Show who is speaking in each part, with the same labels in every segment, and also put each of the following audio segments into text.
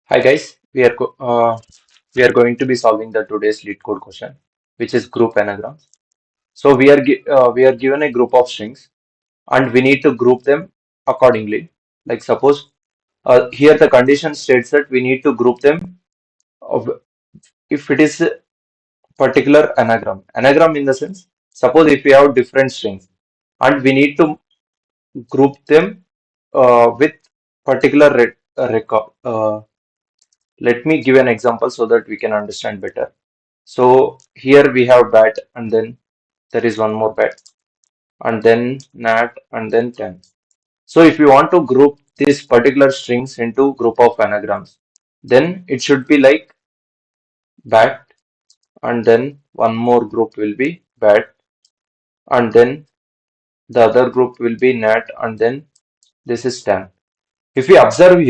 Speaker 1: Hi guys, we are going to be solving the today's lead code question, which is group anagrams. So we are given a group of strings, and we need to group them accordingly. Like suppose here the condition states that we need to group them of, if it is a particular anagram. Anagram in the sense, suppose if we have different strings, and we need to group them with particular record. Let me give an example so that we can understand better. So here we have bat, and then there is one more bat, and then nat, and then 10. So if you want to group these particular strings into group of anagrams, then it should be like bat, and then one more group will be bat, and then the other group will be nat, and then this is 10. If we observe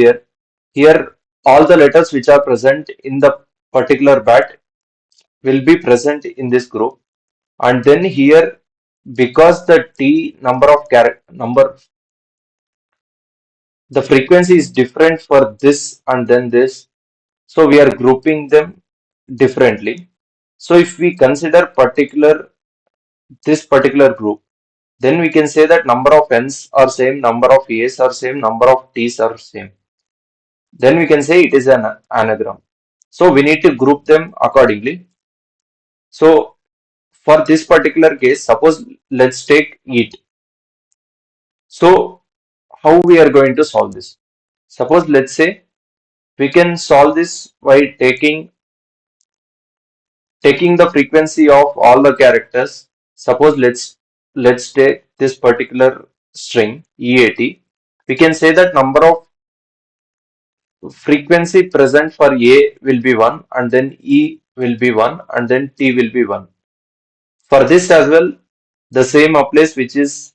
Speaker 1: here all the letters which are present in the particular bat will be present in this group, and then here, because the t number of character number, the frequency is different for this and then this, so we are grouping them differently. So if we consider particular this particular group, then we can say that number of n's are same, number of a's are same, number of t's are same. Then we can say it is an anagram. So we need to group them accordingly. So for this particular case, suppose let's take it. So how we are going to solve this? Suppose let's say we can solve this by taking the frequency of all the characters. Suppose let's take this particular string EAT. We can say that number of frequency present for A will be 1, and then E will be 1, and then T will be 1. For this as well, the same applies, which is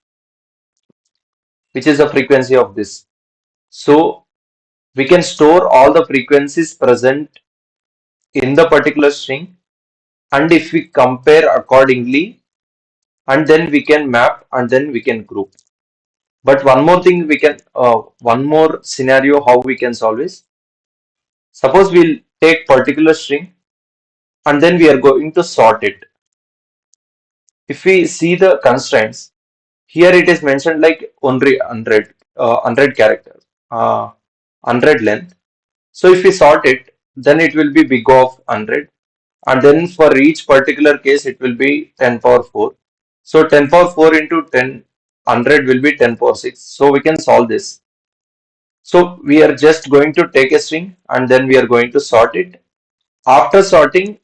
Speaker 1: the frequency of this. So we can store all the frequencies present in the particular string, and if we compare accordingly, and then we can map, and then we can group. But one more thing, we can one more scenario how we can solve is, suppose we'll take particular string, and then we are going to sort it. If we see the constraints, here it is mentioned like only 100 characters, 100 length. So if we sort it, then it will be big of 100, and then for each particular case it will be 10 power 4. So 10 power 4 into 10 100 will be 10 power 6. So we can solve this. So we are just going to take a string, and then we are going to sort it. After sorting,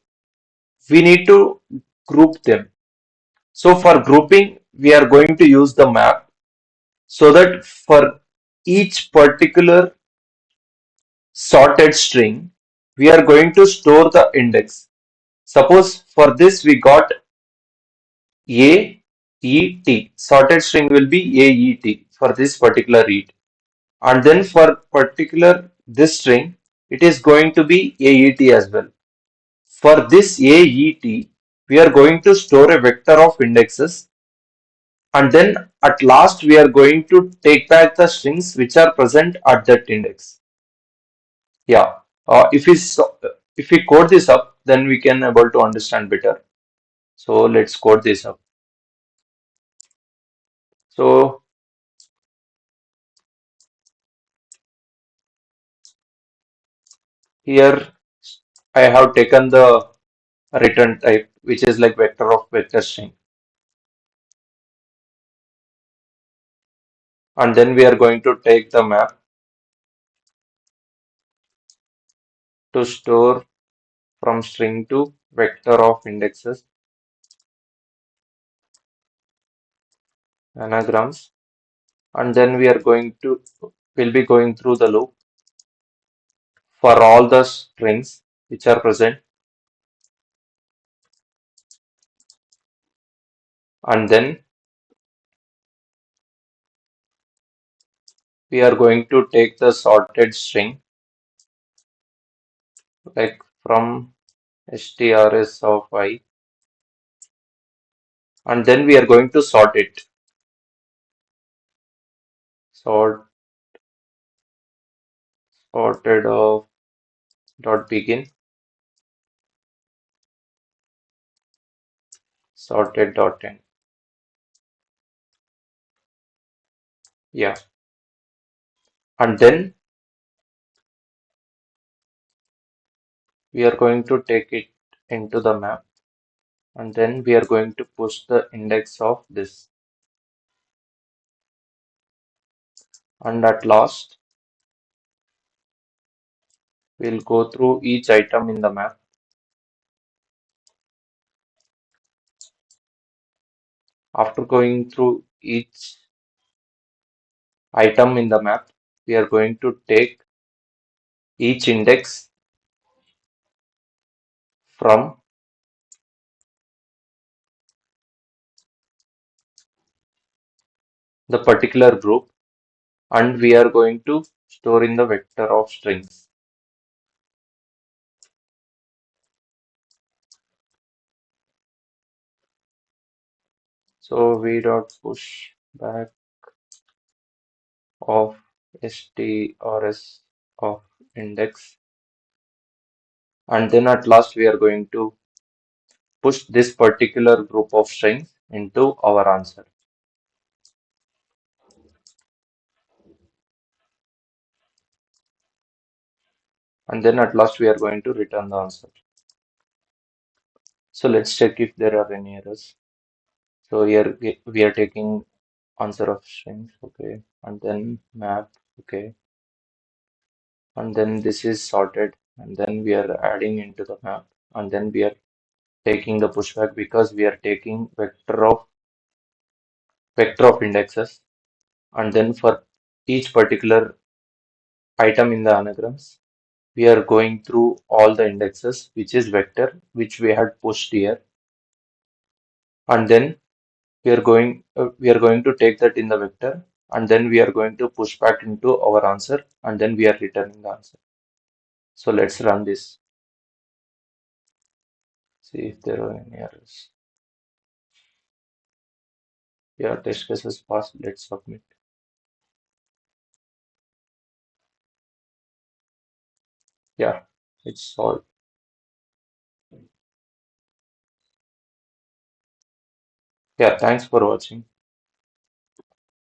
Speaker 1: we need to group them. So for grouping, we are going to use the map, so that for each particular sorted string, we are going to store the index. Suppose for this we got AET. Sorted string will be AET for this particular read. And then for particular this string, it is going to be AET as well. For this AET, we are going to store a vector of indexes, and then at last we are going to take back the strings which are present at that index. Yeah. If we code this up, then we can able to understand better. So let's code this up. So here I have taken the return type, which is like vector of vector string, and then we are going to take the map to store from string to vector of indexes, anagrams, and then we are going to will be going through the loop for all the strings which are present, and then we are going to take the sorted string, like from strs of I, and then we are going to sort it. Sort sorted of dot begin sorted dot end. Yeah, and then we are going to take it into the map, and then we are going to push the index of this. And at last, we'll go through each item in the map. After going through each item in the map, we are going to take each index from the particular group, and we are going to store in the vector of strings. So v dot push back of strs of index, and then at last we are going to push this particular group of strings into our answer, and then at last we are going to return the answer. So let's check if there are any errors. So here we are taking answer of strings, okay, and then map, okay, and then this is sorted, and then we are adding into the map, and then we are taking the pushback because we are taking vector of indexes, and then for each particular item in the anagrams, we are going through all the indexes, which is vector, which we had pushed here, and then we are going to take that in the vector, and then we are going to push back into our answer, and then we are returning the answer. So let's run this, see if there are any errors. Yeah, test cases passed. Let's submit. Yeah, it's solved. Yeah, thanks for watching.